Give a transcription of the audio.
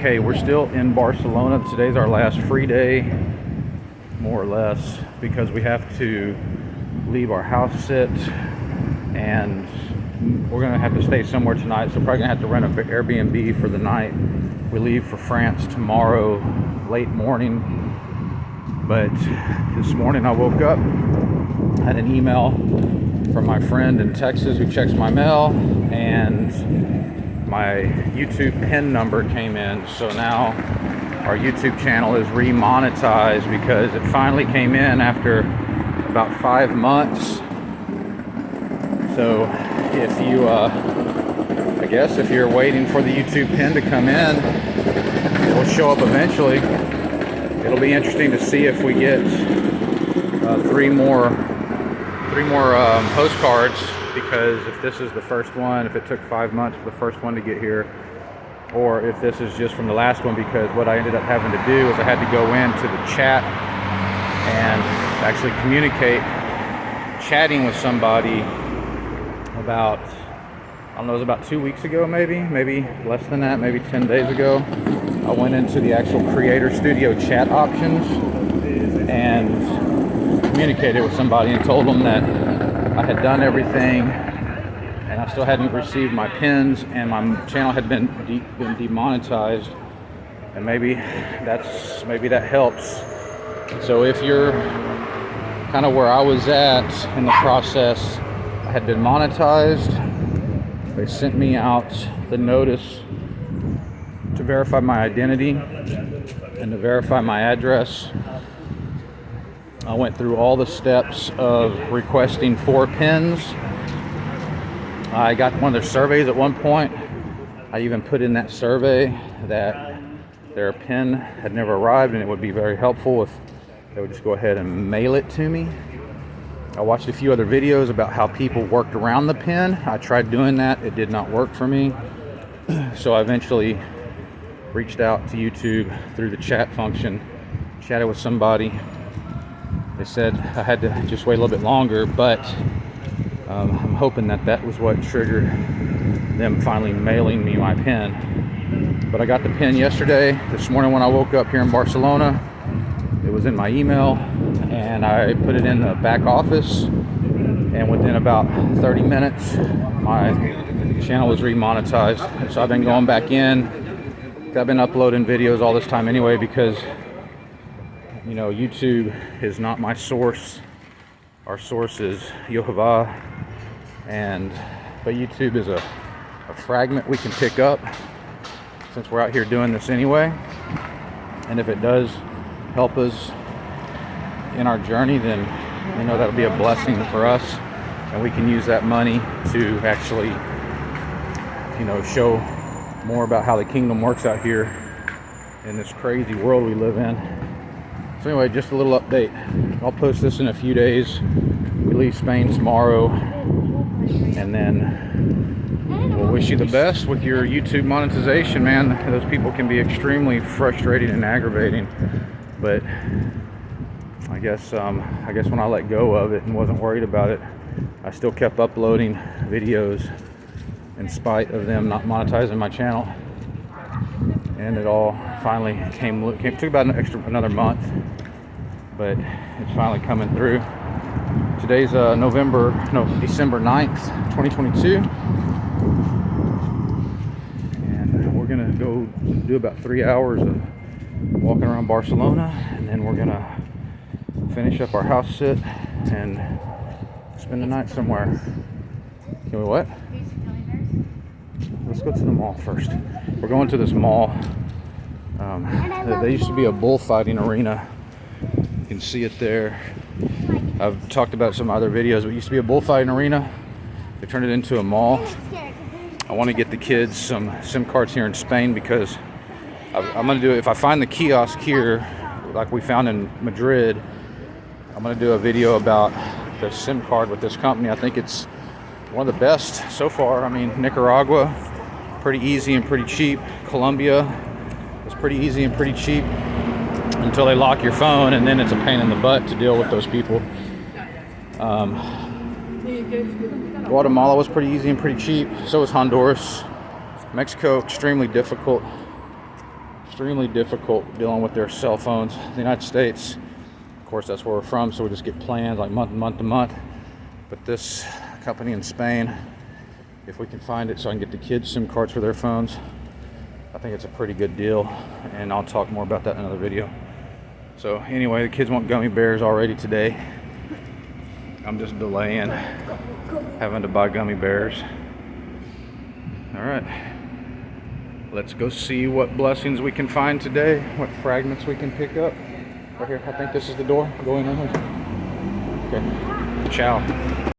Okay, we're still in Barcelona. Today's our last free day, more or less, because we have to leave our house sit, and we're gonna have to stay somewhere tonight, so probably gonna have to rent an Airbnb for the night. We leave for France tomorrow late morning, but this morning I woke up, had an email from my friend in Texas who checks my mail, and my YouTube PIN number came in. So now our YouTube channel is remonetized because it finally came in after about 5 months. So if you I guess if you're waiting for the YouTube PIN to come in, it will show up eventually. It'll be interesting to see if we get three more postcards, because if this is the first one, if it took 5 months for the first one to get here, or if this is just from the last one, because what I ended up having to do is I had to go into the chat and actually communicate, chatting with somebody about, I don't know, it was about 2 weeks ago, maybe less than that, maybe 10 days ago. I went into the actual Creator Studio chat options and communicated with somebody and told them that I had done everything and I still hadn't received my pins, and my channel had been demonetized, and maybe that helps. So if you're kind of where I was at in the process, I had been monetized. They sent me out the notice to verify my identity and to verify my address. I went through all the steps of requesting 4 pins. I got one of their surveys at one point. I even put in that survey that their pin had never arrived, and it would be very helpful if they would just go ahead and mail it to me. I watched a few other videos about how people worked around the pin. I tried doing that. It did not work for me. So I eventually reached out to YouTube through the chat function, chatted with somebody. They said I had to just wait a little bit longer, but I'm hoping that was what triggered them finally mailing me my pin. But I got the pin yesterday. This morning when I woke up here in Barcelona, it was in my email, and I put it in the back office, and within about 30 minutes my channel was remonetized. So I've been going back in. I've been uploading videos all this time anyway, because you know, YouTube is not my source. Our source is Yehovah, but YouTube is a fragment we can pick up since we're out here doing this anyway. And if it does help us in our journey, then you know that'll be a blessing for us, and we can use that money to actually, you know, show more about how the kingdom works out here in this crazy world we live in. So anyway, just a little update. I'll post this in a few days. We leave Spain tomorrow, and then we'll wish you the best with your YouTube monetization, man. Those people can be extremely frustrating and aggravating, but I guess when I let go of it and wasn't worried about it, I still kept uploading videos in spite of them not monetizing my channel. And it all finally came took about another month, but it's finally coming through. Today's December 9th, 2022. And we're gonna go do about 3 hours of walking around Barcelona, and then we're gonna finish up our house sit and spend the night somewhere. Can we what? Let's go to the mall first. We're going to this mall. There used to be a bullfighting arena. You can see it there. I've talked about some other videos, but it used to be a bullfighting arena. They turned it into a mall. I want to get the kids some SIM cards here in Spain, because I'm going to do it. If I find the kiosk here, like we found in Madrid, I'm going to do a video about the SIM card with this company. I think it's one of the best so far. I mean, Nicaragua, pretty easy and pretty cheap. Colombia is pretty easy and pretty cheap until they lock your phone, and then it's a pain in the butt to deal with those people. Guatemala was pretty easy and pretty cheap. So was Honduras. Mexico, extremely difficult. extremely difficult dealing with their cell phones. The United States, of course, that's where we're from, so we just get plans like month to month. But this company in Spain, if we can find it so I can get the kids SIM cards for their phones, I think it's a pretty good deal, and I'll talk more about that in another video. So anyway, the kids want gummy bears already today. I'm just delaying having to buy gummy bears. All right, let's go see what blessings we can find today, what fragments we can pick up. Right here, I think this is the door. Go in. Okay, ciao.